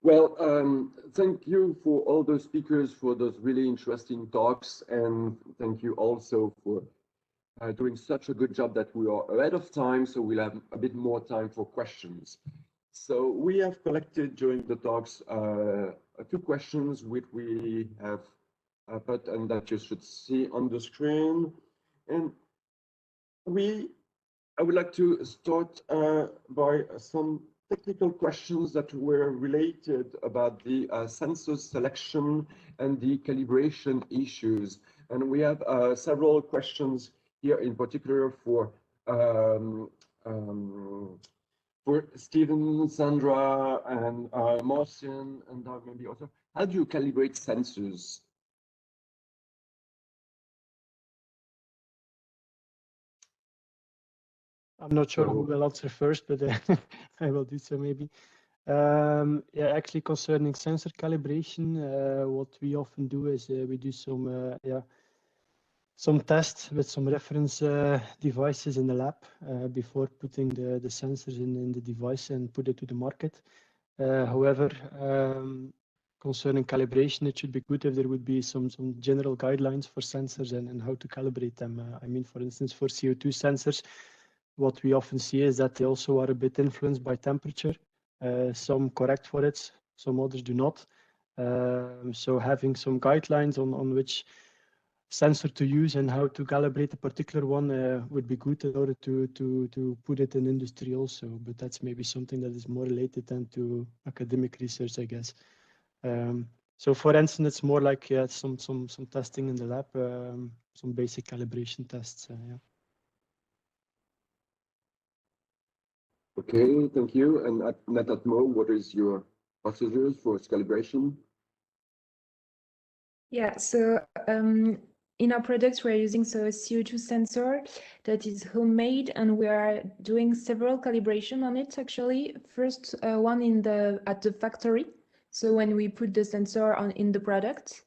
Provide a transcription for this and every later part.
Well, thank you for all those speakers for those really interesting talks, and thank you also for doing such a good job that we are ahead of time, so we'll have a bit more time for questions. So we have collected during the talks two questions which we have put and that you should see on the screen. And I would like to start by some technical questions that were related about the sensor selection and the calibration issues. And we have several questions here in particular for Stephen, Sandra, and Marcin, and maybe also, how do you calibrate sensors? I'm not sure who will answer first, but I will do so maybe. Yeah, actually concerning sensor calibration, what we often do is we do some tests with some reference devices in the lab before putting the sensors in the device and put it to the market. However, concerning calibration, it should be good if there would be some general guidelines for sensors and how to calibrate them. I mean, for instance, for CO2 sensors, what we often see is that they also are a bit influenced by temperature. Some correct for it, some others do not. So having some guidelines on which sensor to use and how to calibrate a particular one would be good in order to put it in industry also. But that's maybe something that is more related than to academic research, I guess. So for instance, it's more like some testing in the lab, some basic calibration tests. Yeah. Okay, thank you. And at Netatmo, what is your procedures for calibration? Yeah, so in our products, we're using a CO2 sensor that is homemade, and we are doing several calibration on it, actually. First one at the factory, so when we put the sensor in the product.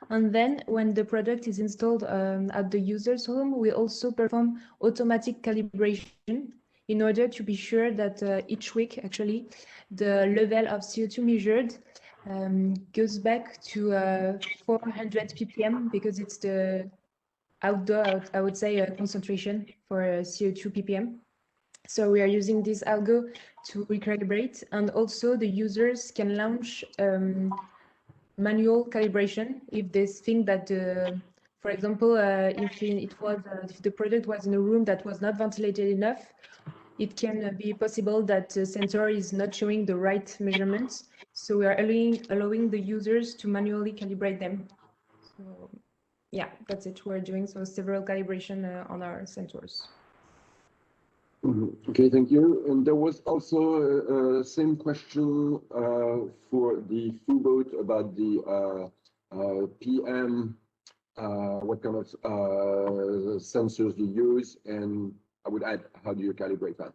And then when the product is installed at the user's home, we also perform automatic calibration in order to be sure that each week, actually, the level of CO2 measured goes back to 400 ppm, because it's the outdoor, I would say, concentration for CO2 ppm. So we are using this algo to recalibrate, and also the users can launch manual calibration if they think that, for example, if the product was in a room that was not ventilated enough, it can be possible that the sensor is not showing the right measurements. So we are allowing the users to manually calibrate them. So yeah, that's it. We're doing several calibration on our sensors. Okay, thank you. And there was also same question for the Foobot about the PM, what kind of sensors you use, and I would add, how do you calibrate that?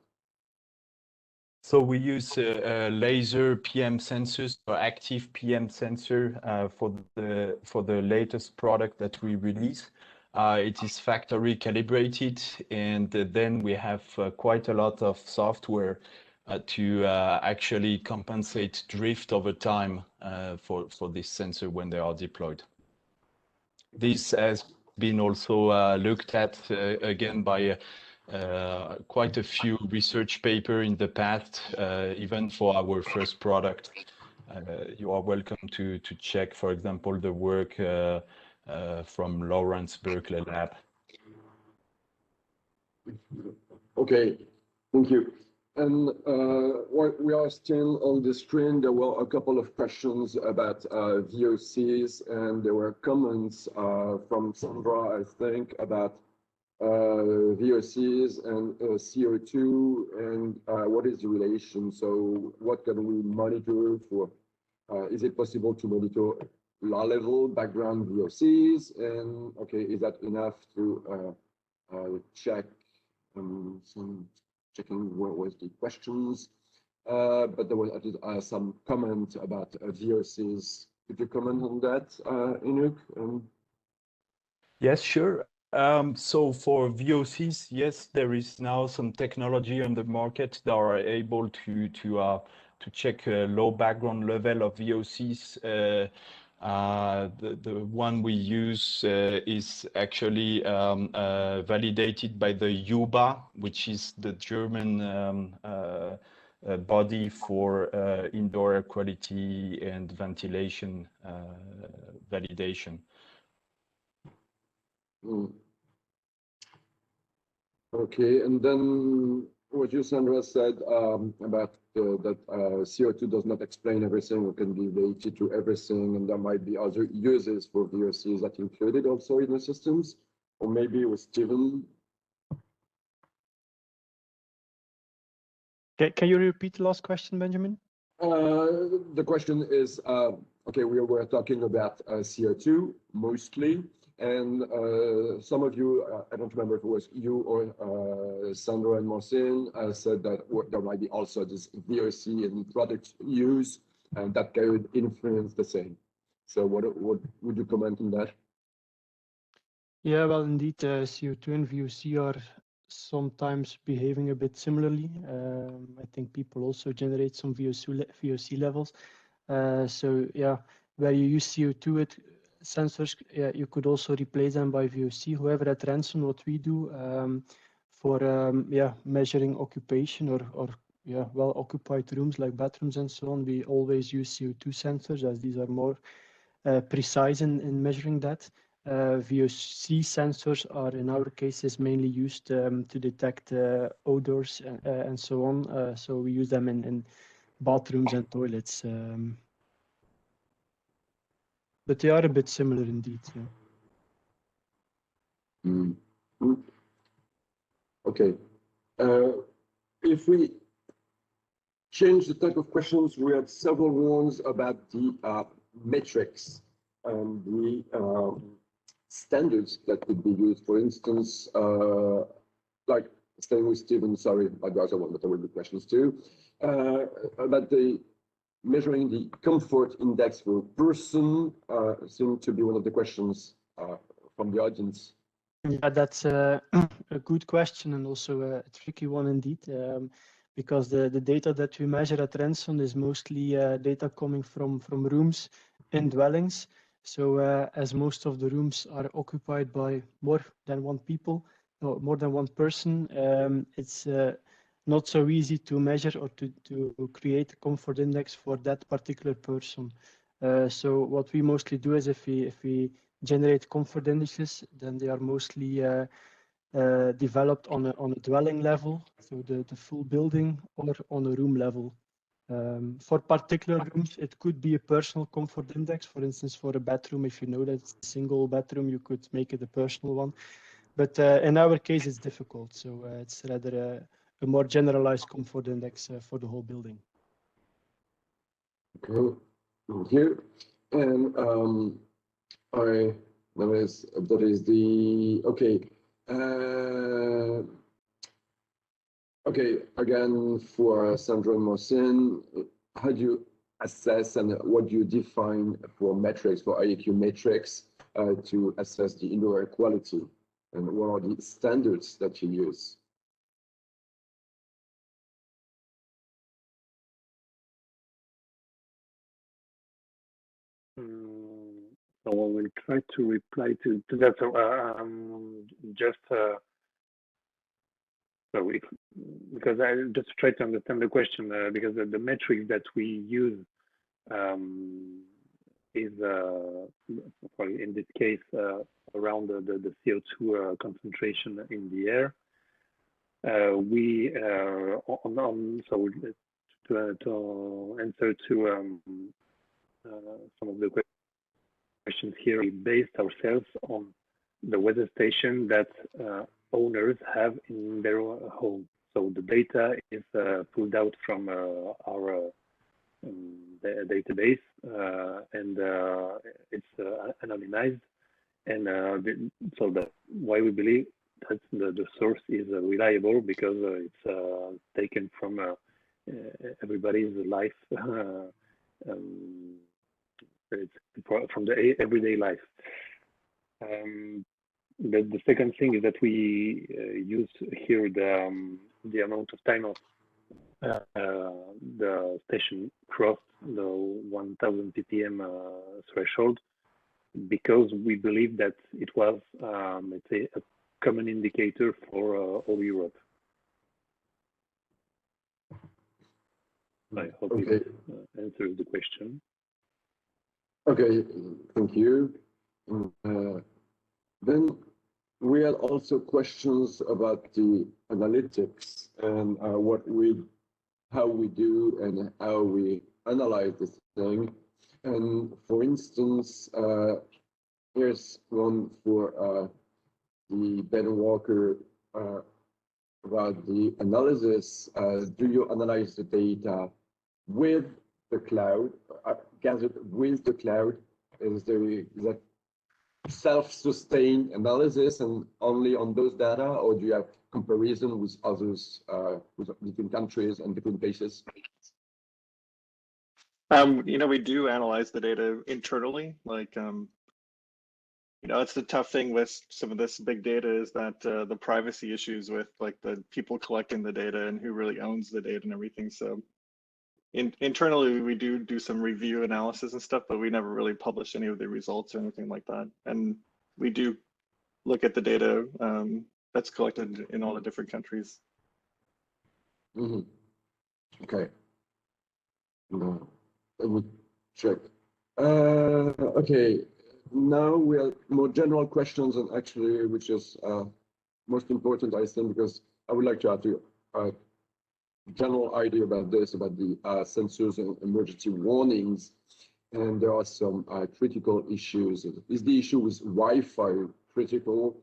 So we use laser PM sensors, or active PM sensor for the latest product that we release. It is factory calibrated, and then we have quite a lot of software to actually compensate drift over time for this sensor when they are deployed. This has been also looked at again by quite a few research papers in the past, even for our first product. You are welcome to check, for example, the work from Lawrence Berkeley Lab. Okay, thank you. And while we are still on the screen, there were a couple of questions about VOCs, and there were comments from Sandra, I think, about VOCs and CO2, and what is the relation? So what can we monitor for? Is it possible to monitor low-level background VOCs? And okay, is that enough to check checking what was the questions? But there was some comment about VOCs. Could you comment on that, Inouk? Yes, sure. So for VOCs, yes, there is now some technology on the market that are able to check low background level of VOCs. The one we use is actually validated by the UBA, which is the German body for indoor air quality and ventilation validation. Okay, and then what you, Sandra, said about that CO2 does not explain everything, or can be related to everything, and there might be other uses for VOCs that included also in the systems, or maybe with Steven. Can you repeat the last question, Benjamin? The question is, okay, we were talking about CO2 mostly, and some of you, I don't remember if it was you or Sandra and Marcin, said that there might be also this VOC and product use, and that could influence the same. So what would you comment on that? Yeah, well, indeed, CO2 and VOC are sometimes behaving a bit similarly. I think people also generate some VOC levels. So yeah, where you use CO2 sensors, yeah, you could also replace them by VOC. However, at Renson, what we do for measuring occupation or well occupied rooms like bathrooms and so on, we always use CO2 sensors, as these are more precise in measuring that. VOC sensors are in our cases mainly used to detect odors and so on. So we use them in bathrooms and toilets. But they are a bit similar indeed. Yeah. Okay. If we change the type of questions, we had several ones about the metrics and the standards that could be used. For instance, like staying with Steven, sorry, but the other one, but there will be questions too, about the measuring the comfort index for a person seemed to be one of the questions from the audience. Yeah, that's a good question and also a tricky one indeed, because the data that we measure at Renson is mostly data coming from rooms in dwellings. So as most of the rooms are occupied by more than one person, it's not so easy to measure or to create a comfort index for that particular person. So what we mostly do is if we generate comfort indices, then they are mostly developed on a dwelling level, so the full building, or on a room level. For particular rooms, it could be a personal comfort index. For instance, for a bathroom, if you know that it's a single bathroom, you could make it a personal one. But in our case, it's difficult. So it's rather a more generalized comfort index for the whole building. Okay, thank you. And that is the okay. Okay, again for Sandra and Marcin, how do you assess and what do you define for metrics, for IAQ metrics, to assess the indoor air quality, and what are the standards that you use? So I will try to reply to that. So because I just try to understand the question, because the metric that we use is in this case around the CO2 concentration in the air. So to answer to some of the questions here, we based ourselves on the weather station that owners have in their home. So the data is pulled out from our database, and it's anonymized. And so that's why we believe that the source is reliable, because it's taken from everybody's life. It's from the everyday life. The second thing is that we use here the amount of time of the station crossed the 1000 ppm threshold, because we believe that it was, let's say, a common indicator for all Europe. I hope it answers the question. Okay, thank you. Then we had also questions about the analytics and how we do and how we analyze this thing. And for instance, here's one for the Ben Walker about the analysis. Do you analyze the data with the cloud, gathered with the cloud? Is that self-sustained analysis and only on those data, or do you have comparison with others, with different countries and different places? We do analyze the data internally. Like, it's the tough thing with some of this big data is that the privacy issues with like the people collecting the data and who really owns the data and everything. So internally, we do some review analysis and stuff, but we never really publish any of the results or anything like that. And we do look at the data that's collected in all the different countries. Mm-hmm. Okay. No, I would check. Okay. Now we have more general questions, and actually, which is most important, I think, because I would like to have a general idea about this, about the sensors and emergency warnings. And there are some critical issues. Is the issue with Wi-Fi critical,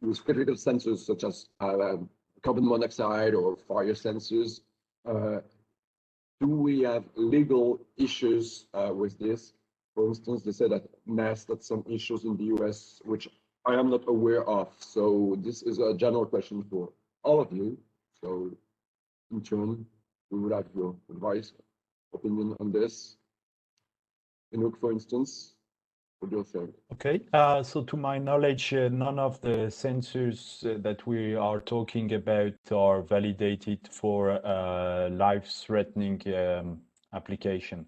with critical sensors such as carbon monoxide or fire sensors? Do we have legal issues with this? For instance, they said that NAS had some issues in the US, which I am not aware of. So this is a general question for all of you. So in turn, we would like your advice, opinion on this. Inouk, for instance, what do you think? Okay, so to my knowledge, none of the sensors that we are talking about are validated for life-threatening application,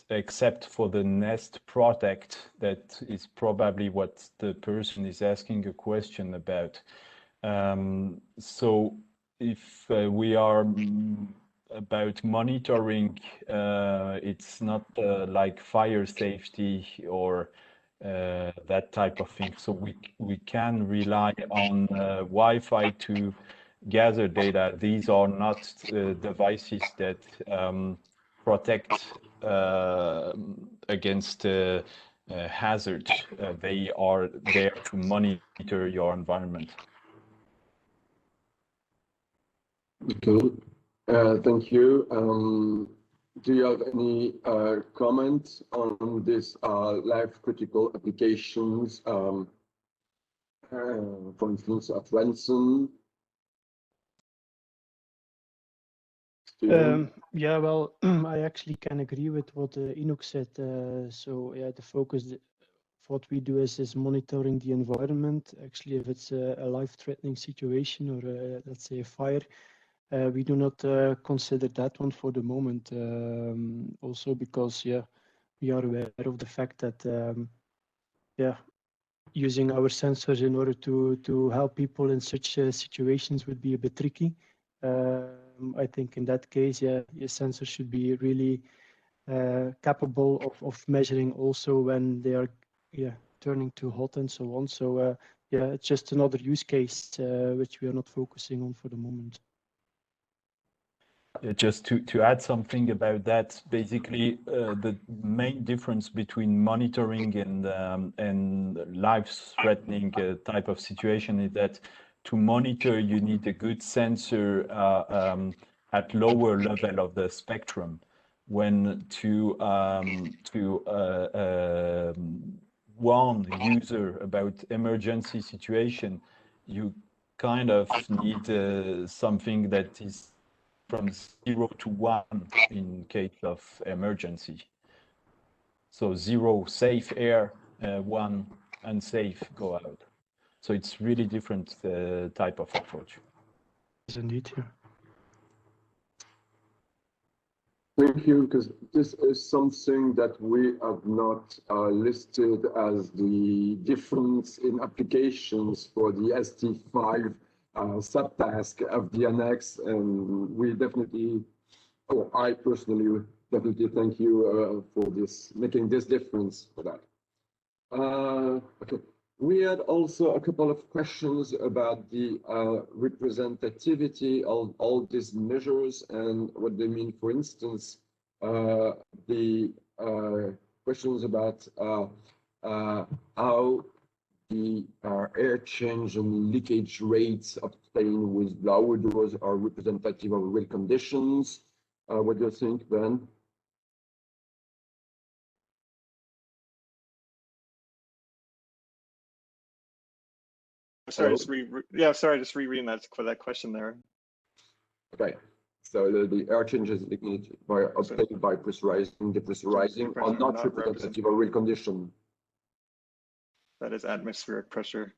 except for the Nest Protect. That is probably what the person is asking a question about. So if we are about monitoring, it's not like fire safety or that type of thing. So we can rely on Wi-Fi to gather data. These are not devices that protect against hazard. They are there to monitor your environment. Okay, thank you. Do you have any comments on this life critical applications? For instance, at Renson? Yeah, well, I actually can agree with what Inouk said. So yeah, the focus of what we do is monitoring the environment. Actually, if it's a life-threatening situation or let's say a fire, we do not consider that one for the moment. Also because we are aware of the fact that using our sensors in order to help people in such situations would be a bit tricky. I think in that case, your sensor should be really capable of measuring also when they are turning too hot and so on. So it's just another use case which we are not focusing on for the moment. Just to add something about that, basically the main difference between monitoring and life-threatening type of situation is that to monitor you need a good sensor at lower level of the spectrum. When to warn user about emergency situation, you kind of need something that is from 0 to 1 in case of emergency. So 0 safe air, 1 unsafe go out. So it's really different type of approach. Yes, indeed, yeah. Thank you, because this is something that we have not listed as the difference in applications for the ST5 subtask of the annex, and we definitely, oh, I personally definitely thank you for this, making this difference for that. Okay. We had also a couple of questions about the representativity of all these measures and what they mean. For instance, the questions about how the air change and leakage rates obtained with blower doors are representative of real conditions. What do you think, Ben? Sorry, just rereading that for that question there. Okay, so the air changes obtained by pressurizing, depressurizing are not representative of real condition. That is atmospheric pressure.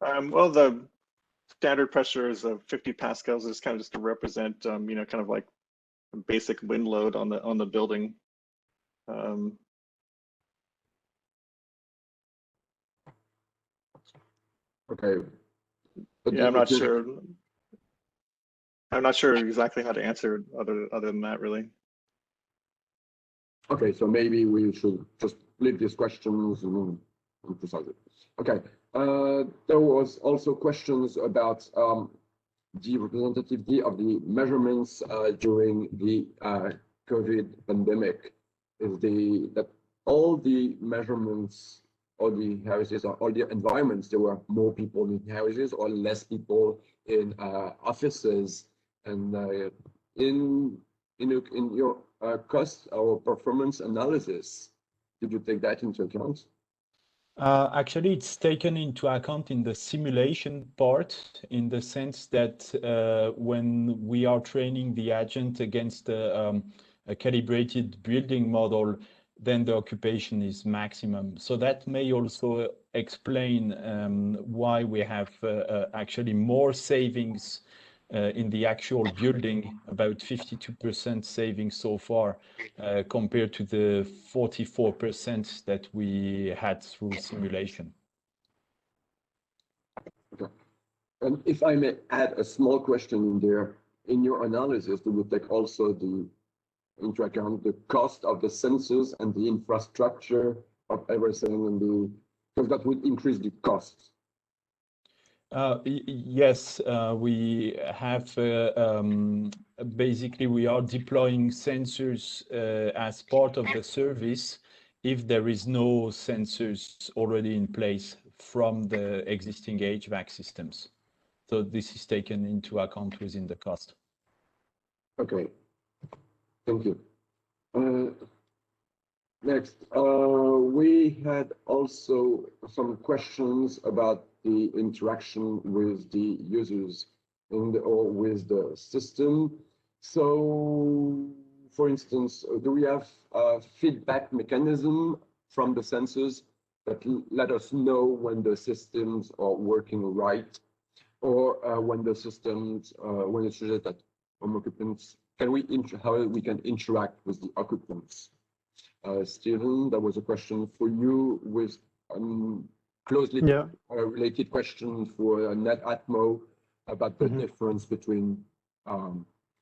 Well, the standard pressure is 50 pascals. Is kind of just to represent, you know, kind of like a basic wind load on the building. Okay. But yeah, I'm not sure. I'm not sure exactly how to answer other than that, really. Okay, so maybe we should just leave these questions and precise it. Okay. There was also questions about the representativity of the measurements during the COVID pandemic. Is that all the measurements, all the houses, or all the environments, there were more people in houses or less people in offices? And in your cost or performance analysis, did you take that into account? Actually, it's taken into account in the simulation part, in the sense that when we are training the agent against a calibrated building model, then the occupation is maximum. So that may also explain why we have actually more savings in the actual building, about 52% savings so far, compared to the 44% that we had through simulation. Okay. And if I may add a small question in there, in your analysis, do you take also into account the cost of the sensors and the infrastructure of everything, and because that would increase the cost? Yes, we have basically we are deploying sensors as part of the service if there is no sensors already in place from the existing HVAC systems. So this is taken into account within the cost. Okay, thank you. Next, we had also some questions about the interaction with the users or with the system. So, for instance, do we have a feedback mechanism from the sensors that let us know when the systems are working right, or when the systems, when it's suggested that occupants, how we can interact with the occupants? Stephen, that was a question for you with closely related question for Netatmo about the difference between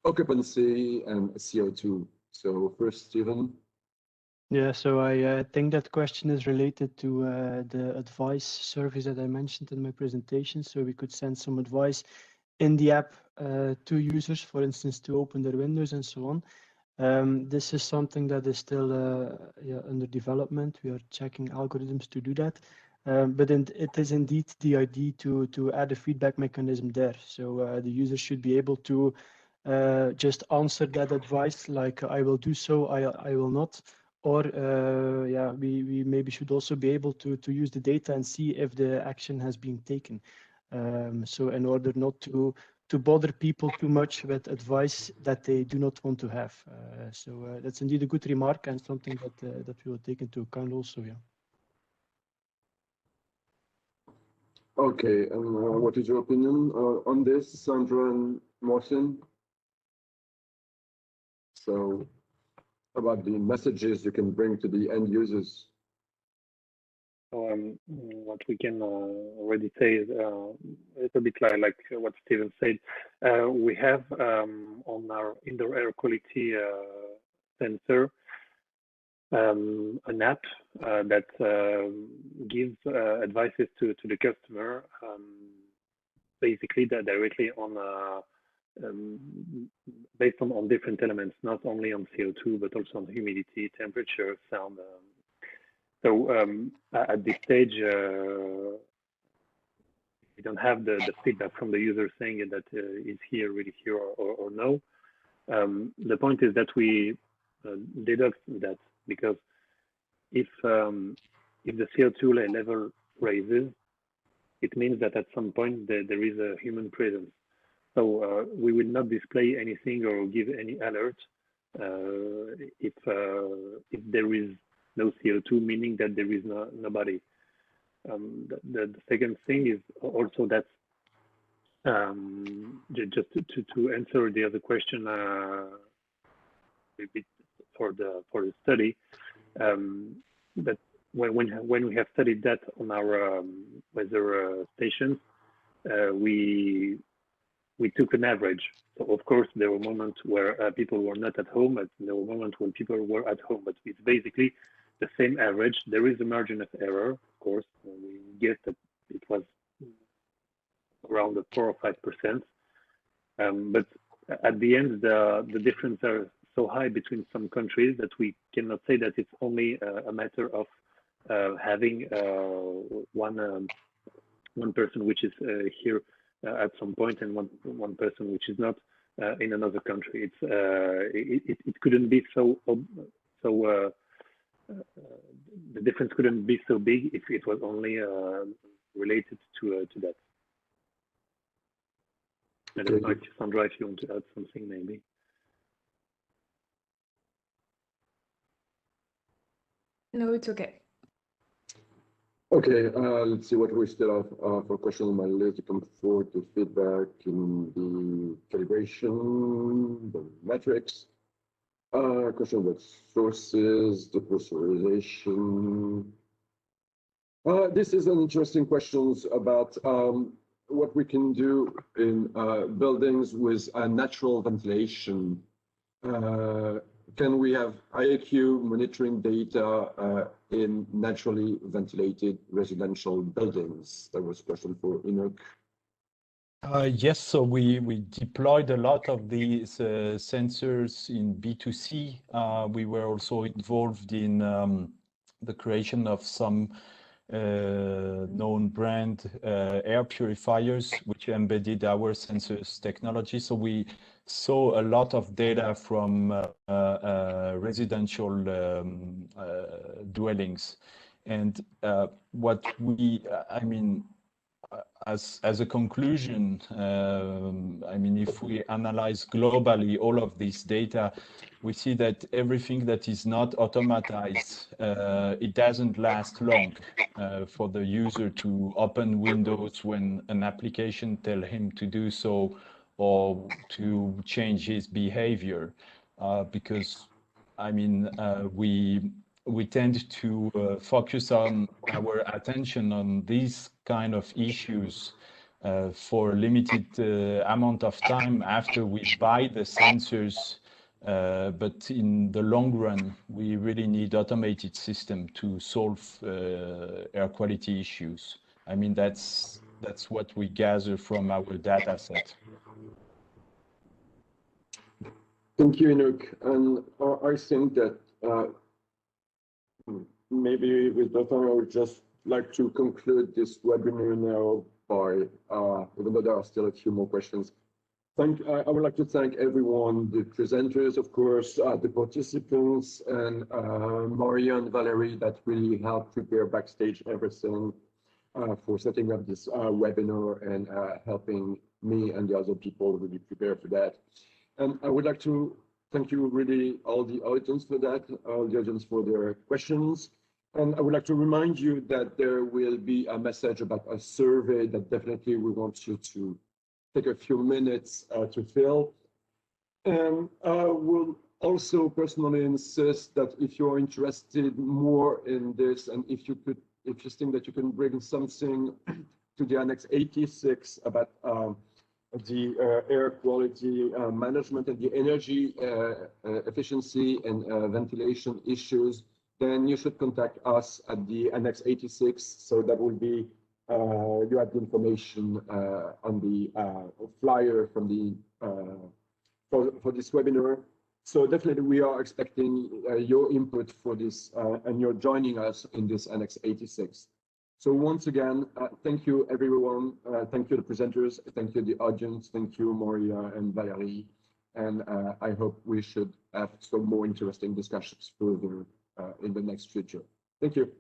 occupancy and CO2. So first, Stephen. Yeah, so I think that question is related to the advice service that I mentioned in my presentation. So we could send some advice in the app to users, for instance, to open their windows and so on. This is something that is still under development. We are checking algorithms to do that. But it is indeed the idea to add a feedback mechanism there. So the user should be able to just answer that advice, like I will do so, I will not. Or we maybe should also be able to use the data and see if the action has been taken. So in order not to bother people too much with advice that they do not want to have. So that's indeed a good remark and something that we will take into account also, yeah. Okay, and what is your opinion on this, Sandra and Marcin? So about the messages you can bring to the end users. What we can already say is a little bit like what Steven said. We have on our indoor air quality sensor an app that gives advices to the customer, basically directly on based on different elements, not only on CO2 but also on humidity, temperature, sound. So at this stage, we don't have the feedback from the user saying that is here really here or no. The point is that we deduct that because if the CO2 level raises, it means that at some point there is a human presence. So we will not display anything or give any alert if there is no CO2, meaning that there is nobody. The second thing is also that just to answer the other question for the study, that when we have studied that on our weather stations, we took an average. So of course there were moments where people were not at home, but there were moments when people were at home. But it's basically the same average. There is a margin of error, of course. We guess that it was around 4 or 5%. But at the end, the difference are so high between some countries that we cannot say that it's only a matter of having one person which is here at some point and one person which is not in another country. It couldn't be so the difference couldn't be so big if it was only related to that. I don't know if Sandra, if you want to add something, maybe. No, it's okay. Okay, let's see what we still have for questions on my list to come forward to feedback in the calibration, the metrics. Question about sources, the personalization. This is an interesting question about what we can do in buildings with natural ventilation. Can we have IAQ monitoring data in naturally ventilated residential buildings? That was a question for Inouk. Yes, so we deployed a lot of these sensors in B2C. We were also involved in the creation of some known brand air purifiers, which embedded our sensors technology. So we saw a lot of data from residential dwellings. And what we, I mean, as a conclusion, I mean, if we analyze globally all of this data, we see that everything that is not automatized, it doesn't last long for the user to open Windows when an application tells him to do so or to change his behavior, because, I mean, we tend to focus on our attention on these kind of issues for a limited amount of time after we buy the sensors. But in the long run, we really need automated system to solve air quality issues. I mean, that's what we gather from our data set. Thank you, Inouk. And I think that maybe with that, I would just like to conclude this webinar now by, even though there are still a few more questions. I would like to thank everyone, the presenters, of course, the participants, and Maria and Valerie that really helped prepare backstage everything for setting up this webinar and helping me and the other people really prepare for that. And I would like to thank you really all the audience for that, all the audience for their questions. And I would like to remind you that there will be a message about a survey that definitely we want you to take a few minutes to fill. And we'll also personally insist that if you're interested more in this, and if you think that you can bring something to the Annex 86 about the air quality management and the energy efficiency and ventilation issues, then you should contact us at the Annex 86. So that will be, you have the information on the flyer from the for this webinar. So definitely we are expecting your input for this, and you're joining us in this Annex 86. So once again, thank you everyone. Thank you the presenters. Thank you the audience. Thank you Maria and Valerie. And I hope we should have some more interesting discussions further in the next future. Thank you.